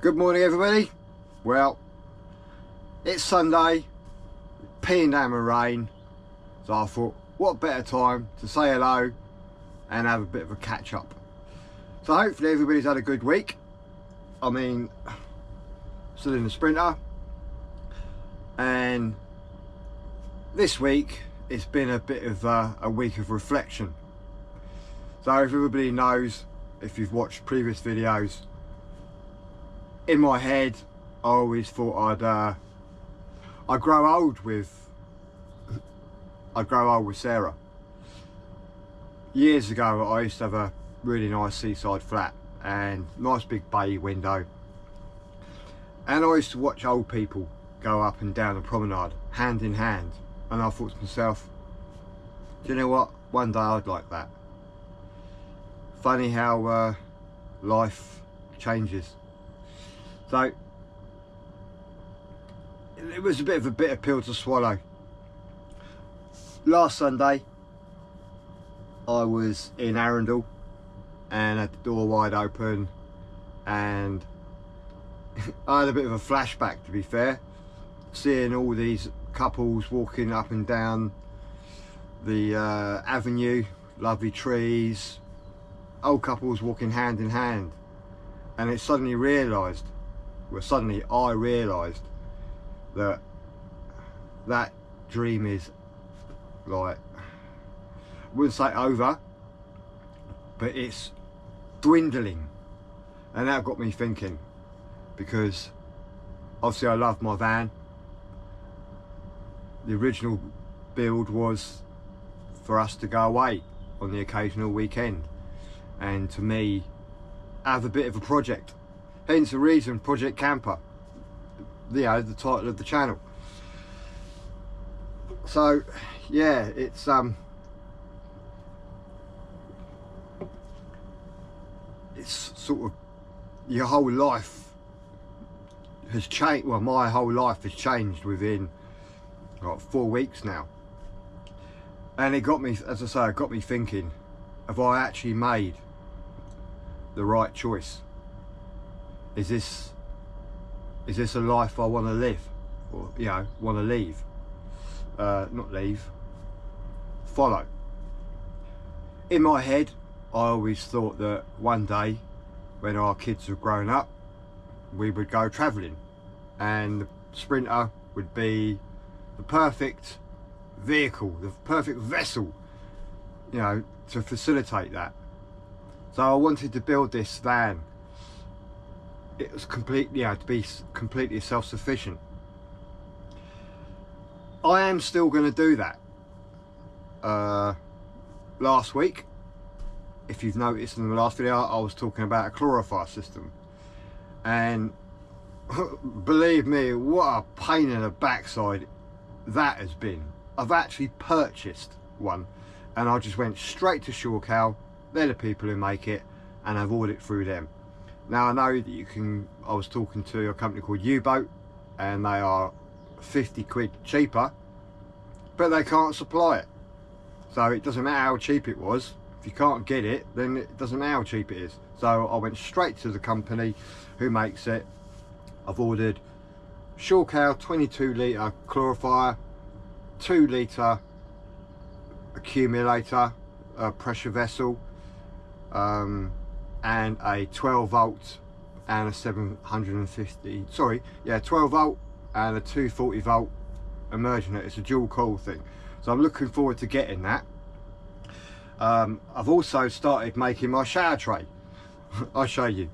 Good morning everybody. Well, it's Sunday, peeing down with rain, so I thought what better time to say hello and have a bit of a catch up. So hopefully everybody's had a good week. I mean, still in the Sprinter, and this week it's been a bit of a week of reflection. So if everybody knows, if you've watched previous videos, in my head I always thought I'd grow old with Sarah. Years ago I used to have a really nice seaside flat and nice big bay window, and I used to watch old people go up and down the promenade hand in hand, and I thought to myself, do you know what, one day I'd like that. Funny how life changes. So it was a bit of a bitter pill to swallow. Last Sunday I was in Arundel and had the door wide open, and I had a bit of a flashback, to be fair, seeing all these couples walking up and down the avenue, lovely trees, old couples walking hand in hand, and it suddenly realised, I realised that that dream is, like, I wouldn't say over, but it's dwindling. And that got me thinking, because obviously I love my van. The original build was for us to go away on the occasional weekend, and to me have a bit of a project, hence the reason Project Camper, the title of the channel. So yeah, it's sort of, your whole life has changed. Well, my whole life has changed within like 4 weeks now, and it got me, as I say, it got me thinking, have I actually made the right choice? Is this a life I want to live, or want to leave? Not leave, follow. In my head I always thought that one day when our kids have grown up we would go travelling, and the Sprinter would be the perfect vehicle, the perfect vessel, to facilitate that. So I wanted to build this van. It was completely, to be completely self-sufficient. I am still going to do that. Last week, if you've noticed in the last video, I was talking about a chlorify system, and believe me, what a pain in the backside that has been. I've actually purchased one, and I just went straight to Shawcow. They're the people who make it, and I've ordered it through them. Now I know that you can, I was talking to a company called U-Boat, and they are 50 quid cheaper, but they can't supply it. So it doesn't matter how cheap it was, if you can't get it, then it doesn't matter how cheap it is. So I went straight to the company who makes it. I've ordered Shawcow 22 litre chlorifier, 2 litre accumulator, pressure vessel, and a 12 volt and a 750, 12 volt and a 240 volt immersion. It's a dual coil thing, so I'm looking forward to getting that. I've also started making my shower tray. I'll show you.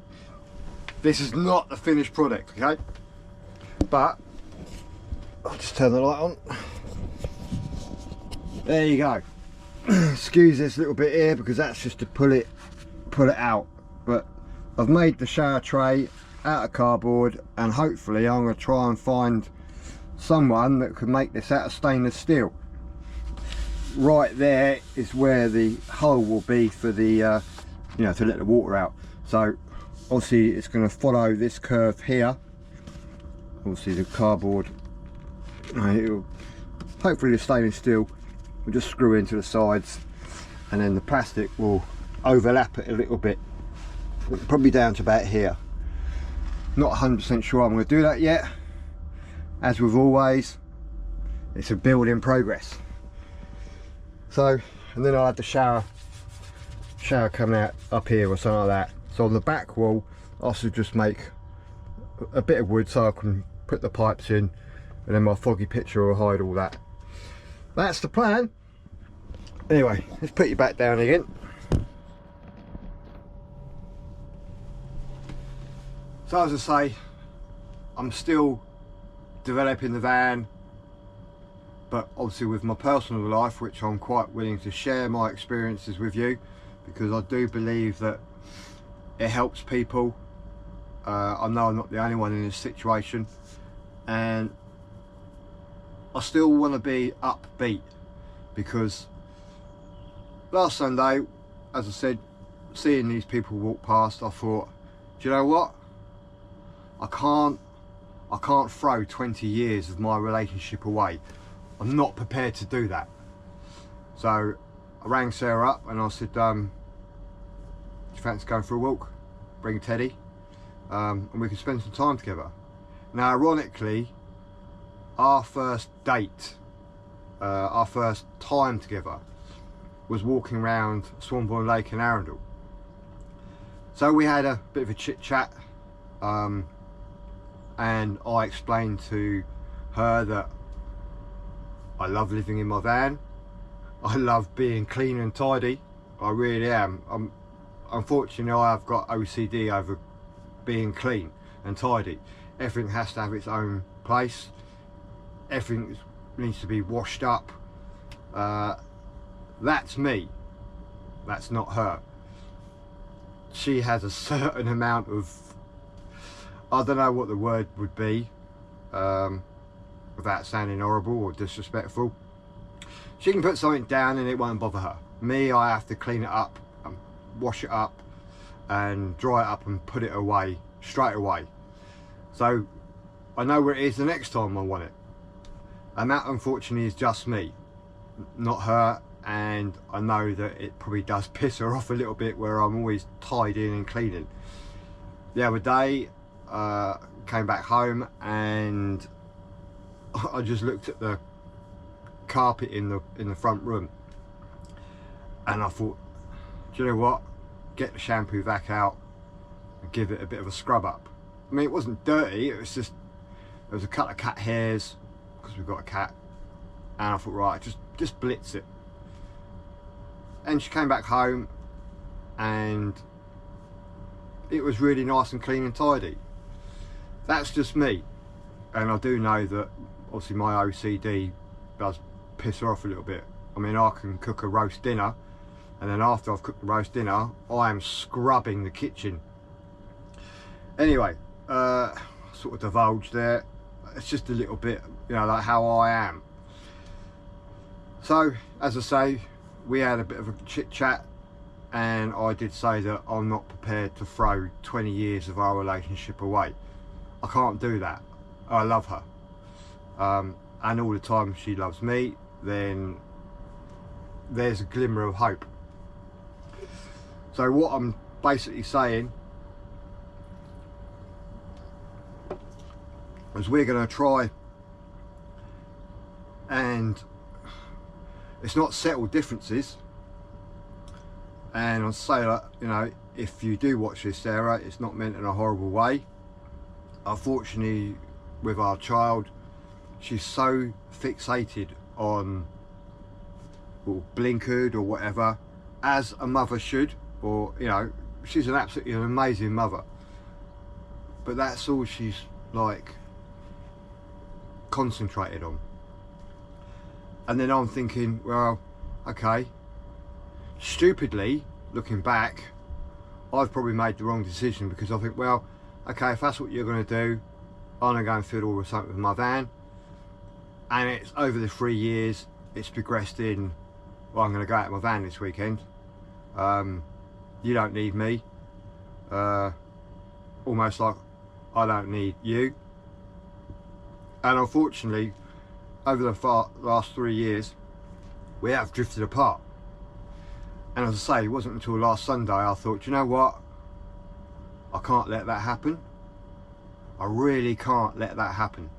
This is not the finished product, okay, but I'll just turn the light on. There you go. Excuse this little bit here, because that's just to pull it out. But I've made the shower tray out of cardboard, and hopefully I'm going to try and find someone that could make this out of stainless steel. Right there is where the hole will be for the to let the water out. So obviously it's going to follow this curve here. Obviously the cardboard, hopefully the stainless steel will just screw into the sides, and then the plastic will overlap it a little bit, probably down to about here. Not 100% sure I'm going to do that yet. As with always, it's a build in progress. So, and then I'll have the shower coming out up here or something like that. So on the back wall I should just make a bit of wood so I can put the pipes in, and then my foggy picture will hide all that. That's the plan. Anyway, let's put you back down again. So as I say, I'm still developing the van, but obviously with my personal life, which I'm quite willing to share my experiences with you, because I do believe that it helps people. I know I'm not the only one in this situation, and I still want to be upbeat, because last Sunday, as I said, seeing these people walk past, I thought, do you know what? I can't throw 20 years of my relationship away. I'm not prepared to do that. So I rang Sarah up and I said, do you fancy going for a walk? Bring Teddy, and we can spend some time together. Now ironically, our first date, our first time together, was walking around Swanbourne Lake in Arundel. So we had a bit of a chit chat, and I explained to her that I love living in my van. I love being clean and tidy. I really am. Unfortunately, I've got OCD over being clean and tidy. Everything has to have its own place. Everything needs to be washed up. That's me. That's not her. She has a certain amount of, I don't know what the word would be, without sounding horrible or disrespectful. She can put something down and it won't bother her. Me, I have to clean it up and wash it up and dry it up and put it away straight away. So I know where it is the next time I want it. And that unfortunately is just me, not her. And I know that it probably does piss her off a little bit, where I'm always tidying and cleaning. The other day, came back home and I just looked at the carpet in the front room, and I thought, do you know what, get the shampoo vac out and give it a bit of a scrub up. I mean, it wasn't dirty, it was just, there was a couple of cat hairs because we've got a cat, and I thought, right, just blitz it. And she came back home and it was really nice and clean and tidy. That's just me, and I do know that obviously my OCD does piss her off a little bit. I mean, I can cook a roast dinner, and then after I've cooked the roast dinner, I am scrubbing the kitchen. Anyway, sort of divulged there. It's just a little bit, you know, like how I am. So, as I say, we had a bit of a chit chat, and I did say that I'm not prepared to throw 20 years of our relationship away. I can't do that. I love her, and all the time she loves me, then there's a glimmer of hope. So what I'm basically saying is we're going to try, and it's not settled differences. And I'll say that, you know, if you do watch this, Sarah, it's not meant in a horrible way. Unfortunately, with our child, she's so fixated on, or blinkered or whatever, as a mother should, or, you know, she's an absolutely amazing mother, but that's all she's like concentrated on. And then I'm thinking, well, okay, stupidly looking back, I've probably made the wrong decision, because I think, well, okay, if that's what you're going to do, I'm going to go and fiddle with something with my van. And it's over the 3 years, it's progressed in, well, I'm going to go out in my van this weekend. You don't need me. Almost like I don't need you. And unfortunately, over the last 3 years, we have drifted apart. And as I say, it wasn't until last Sunday I thought, you know what, I can't let that happen. I really can't let that happen,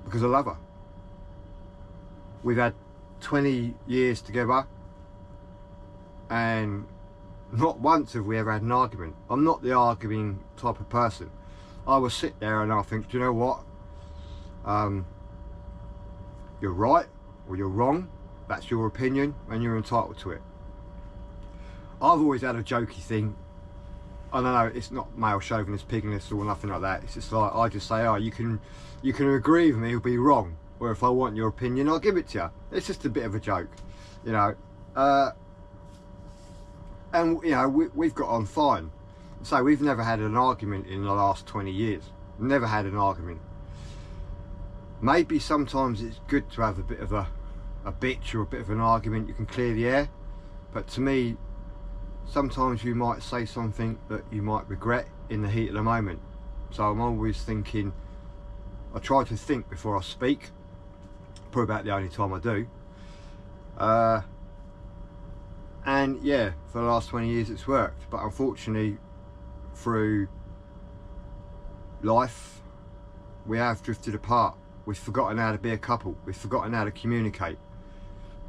because I love her. We've had 20 years together, and not once have we ever had an argument. I'm not the arguing type of person. I will sit there and I'll think, do you know what? You're right or you're wrong. That's your opinion and you're entitled to it. I've always had a jokey thing. I don't know, it's not male chauvinist, pigness or nothing like that. It's just like, I just say, oh, you can agree with me or be wrong. Or if I want your opinion, I'll give it to you. It's just a bit of a joke, you know. And you know, we've got on fine. So we've never had an argument in the last 20 years. Never had an argument. Maybe sometimes it's good to have a bit of a bitch or a bit of an argument. You can clear the air. But to me, sometimes you might say something that you might regret in the heat of the moment. So I'm always thinking, I try to think before I speak. Probably about the only time I do. And yeah, for the last 20 years it's worked. But unfortunately, through life, we have drifted apart. We've forgotten how to be a couple. We've forgotten how to communicate.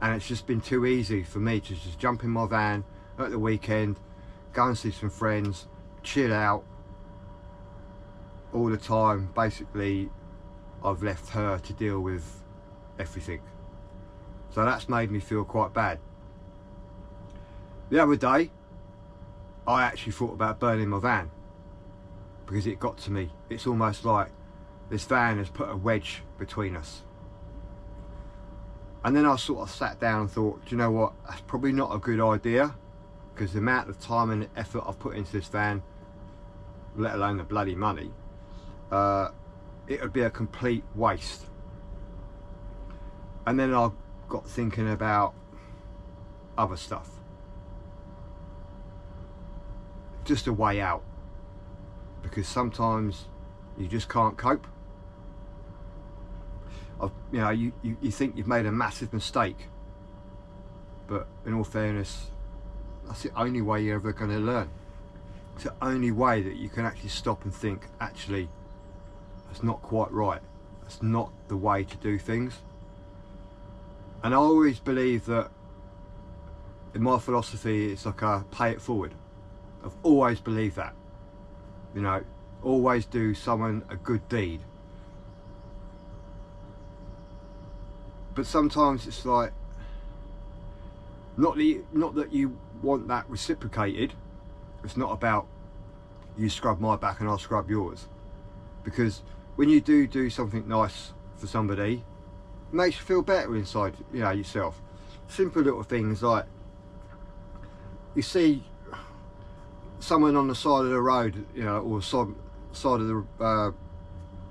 And it's just been too easy for me to just jump in my van at the weekend, go and see some friends, chill out all the time. Basically, I've left her to deal with everything. So that's made me feel quite bad. The other day, I actually thought about burning my van because it got to me. It's almost like this van has put a wedge between us. And then I sort of sat down and thought, do you know what, that's probably not a good idea, because the amount of time and effort I've put into this van, let alone the bloody money, it would be a complete waste. And then I got thinking about other stuff. Just a way out, because sometimes you just can't cope. You know, you think you've made a massive mistake, but in all fairness, that's the only way you're ever going to learn. It's the only way that you can actually stop and think, actually, that's not quite right. That's not the way to do things. And I always believe that in my philosophy, it's like a pay it forward. I've always believed that. You know, always do someone a good deed. But sometimes it's like, not that you want that reciprocated. It's not about you scrub my back and I'll scrub yours. Because when you do something nice for somebody, it makes you feel better inside, you know, yourself. Simple little things like, you see someone on the side of the road, you know, or side of the,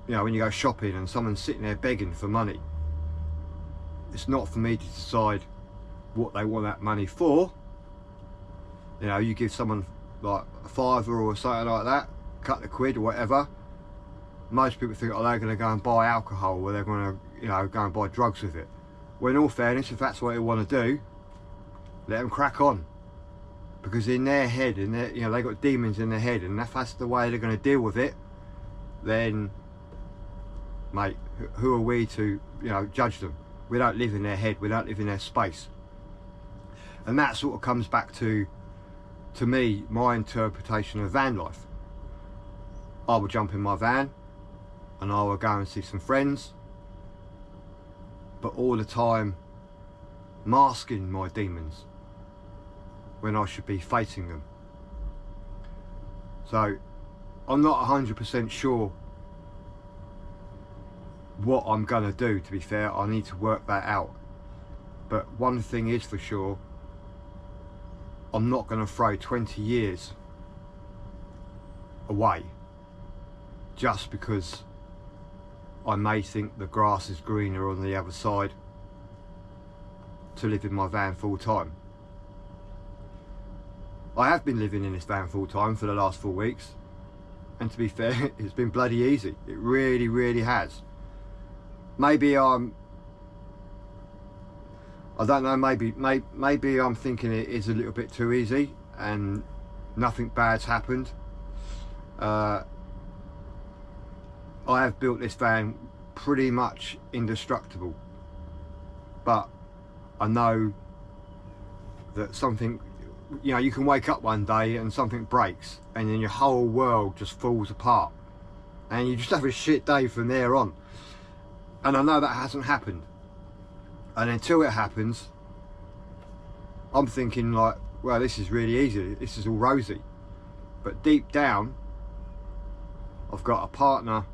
you know, when you go shopping and someone's sitting there begging for money. It's not for me to decide what they want that money for. You know, you give someone like a £5 or something like that, a couple of quid or whatever. Most people think, oh, they're going to go and buy alcohol, or they're going to, you know, go and buy drugs with it. Well, in all fairness, if that's what they want to do, let them crack on. Because in their head, you know, they got demons in their head, and if that's the way they're going to deal with it, then, mate, who are we to, you know, judge them? We don't live in their head, we don't live in their space. And that sort of comes back to me, my interpretation of van life. I will jump in my van and I will go and see some friends, but all the time masking my demons when I should be facing them. So I'm not 100% sure what I'm gonna do, to be fair. I need to work that out. But one thing is for sure, I'm not gonna throw 20 years away just because I may think the grass is greener on the other side to live in my van full time. I have been living in this van full time for the last 4 weeks, and to be fair, it's been bloody easy. It really, really has. Maybe I don't know, maybe I'm thinking it is a little bit too easy and nothing bad's happened. I have built this van pretty much indestructible, but I know that something, you know, you can wake up one day and something breaks and then your whole world just falls apart and you just have a shit day from there on. And I know that hasn't happened, and until it happens I'm thinking like, well, this is really easy, this is all rosy. But deep down I've got a partner,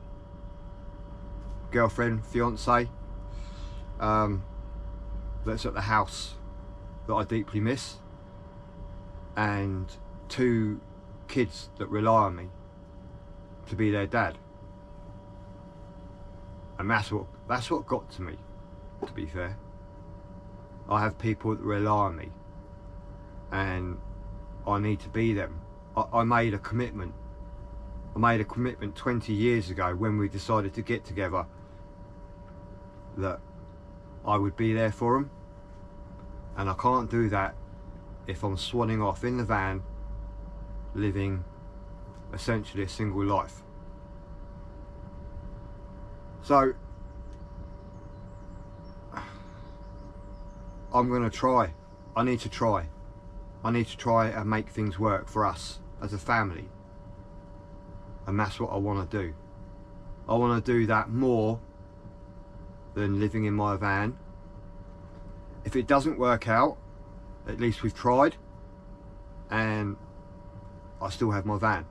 girlfriend, fiance, that's at the house that I deeply miss, and 2 kids that rely on me to be their dad. And that's what got to me, to be fair. I have people that rely on me and I need to be them. I made a commitment. I made a commitment 20 years ago when we decided to get together that I would be there for them, and I can't do that if I'm swanning off in the van living essentially a single life. So I'm going to try. I need to try and make things work for us as a family, and that's what I want to do. I want to do that more than living in my van. If it doesn't work out, at least we've tried, and I still have my van.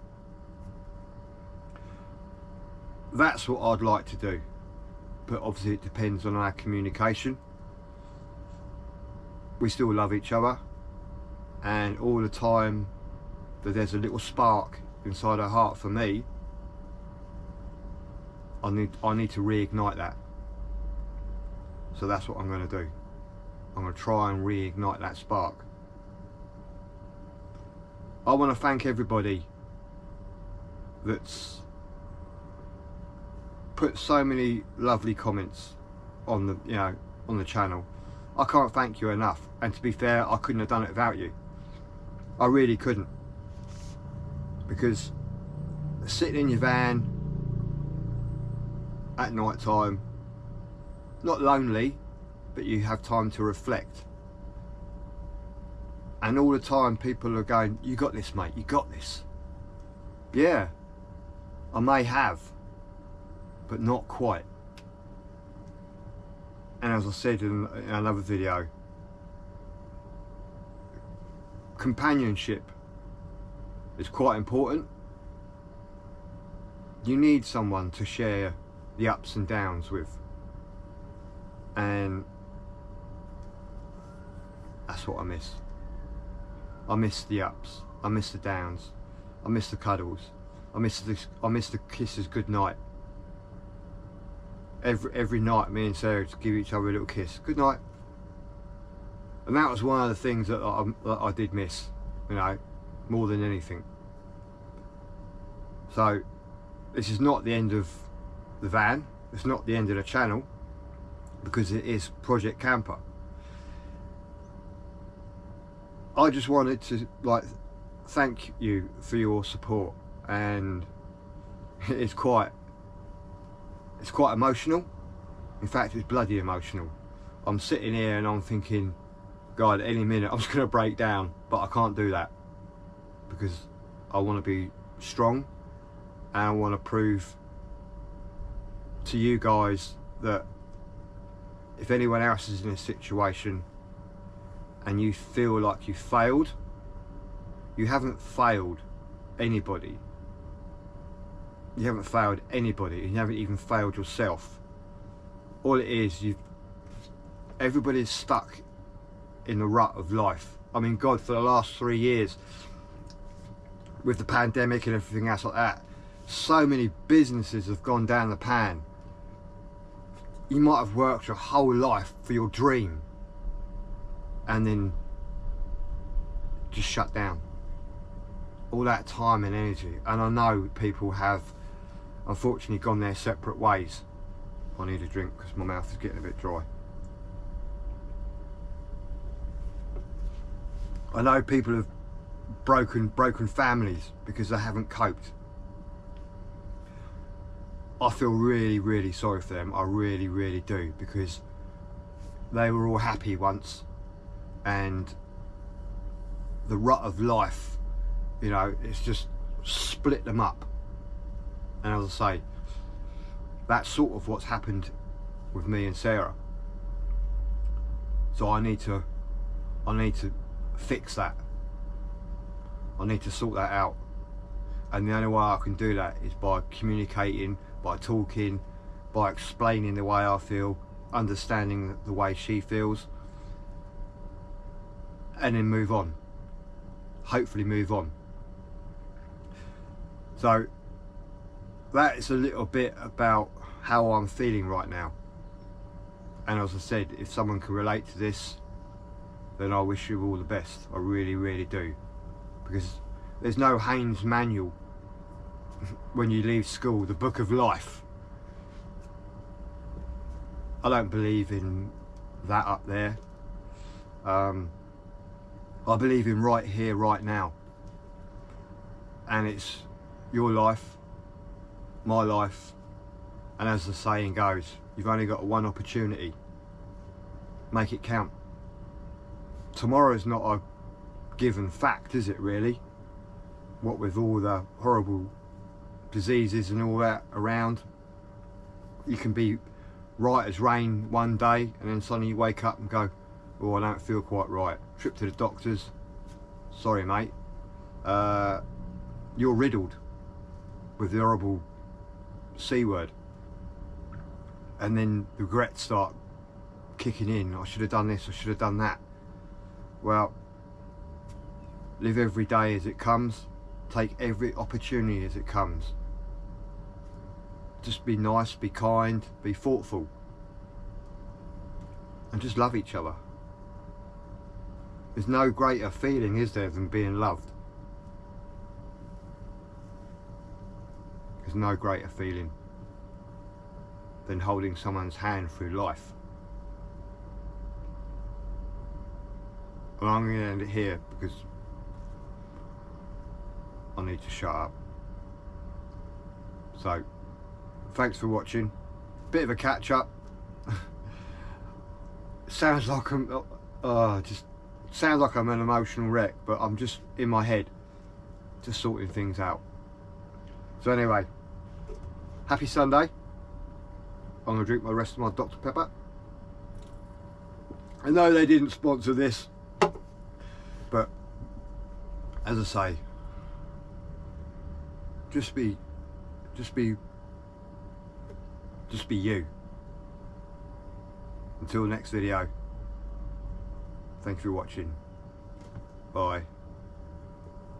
That's what I'd like to do, but obviously it depends on our communication. We still love each other, and all the time that there's a little spark inside her heart for me, I need to reignite that. So that's what I'm going to do. I'm going to try and reignite that spark. I want to thank everybody that's put so many lovely comments on the, you know, on the channel. I can't thank you enough, and to be fair, I couldn't have done it without you. I really couldn't, because sitting in your van at night time, not lonely, but you have time to reflect, and all the time people are going, you got this, mate, you got this. Yeah, I may have, but not quite. And as I said in another video, companionship is quite important. You need someone to share the ups and downs with, and that's what I miss. I miss the ups, I miss the downs, I miss the cuddles, I miss the kisses goodnight. Every night me and Sarah to give each other a little kiss, good night. And that was one of the things that I did miss, you know, more than anything. So this is not the end of the van, it's not the end of the channel, because it is Project Camper. I just wanted to like thank you for your support, and it's quite emotional. In fact, it's bloody emotional. I'm sitting here and I'm thinking, God, any minute I'm just going to break down, but I can't do that, because I want to be strong, and I want to prove to you guys that if anyone else is in a situation and you feel like you failed, you haven't failed anybody. You haven't failed anybody, and you haven't even failed yourself. All it is, everybody's stuck in the rut of life. I mean, God, for the last 3 years with the pandemic and everything else like that, so many businesses have gone down the pan. You might have worked your whole life for your dream and then just shut down. All that time and energy, and I know people have unfortunately gone their separate ways. I need a drink because my mouth is getting a bit dry. I know people have broken families because they haven't coped. I feel really sorry for them. I really do, because they were all happy once, and the rut of life, you know, it's just split them up. And as I say, that's sort of what's happened with me and Sarah. So I need to fix that. I need to sort that out, and the only way I can do that is by communicating, by talking, by explaining the way I feel, understanding the way she feels, and then move on. Hopefully move on. So that is a little bit about how I'm feeling right now. And as I said, if someone can relate to this, then I wish you all the best. I really do, because there's no Haynes manual when you leave school, the book of life. I don't believe in that up there. I believe in right here, right now, and it's your life, my life, and as the saying goes, you've only got one opportunity. Make it count. Tomorrow's not a given fact, is it really? What with all the horrible diseases and all that around, you can be right as rain one day and then suddenly you wake up and go, oh, I don't feel quite right. Trip to the doctors, sorry mate, you're riddled with the horrible C word, and then regrets start kicking in. I should have done this, I should have done that. Well, live every day as it comes, take every opportunity as it comes. Just be nice, be kind, be thoughtful, and just love each other. There's no greater feeling, is there, than being loved? There's no greater feeling than holding someone's hand through life. And I'm going to end it here because I need to shut up. So, thanks for watching. Bit of a catch up. Sounds like I'm just sounds like I'm an emotional wreck, but I'm just in my head, just sorting things out. So anyway, happy Sunday. I'm gonna drink my rest of my Dr. Pepper. I know they didn't sponsor this, but as I say, just be you. Until next video, thank you for watching. Bye.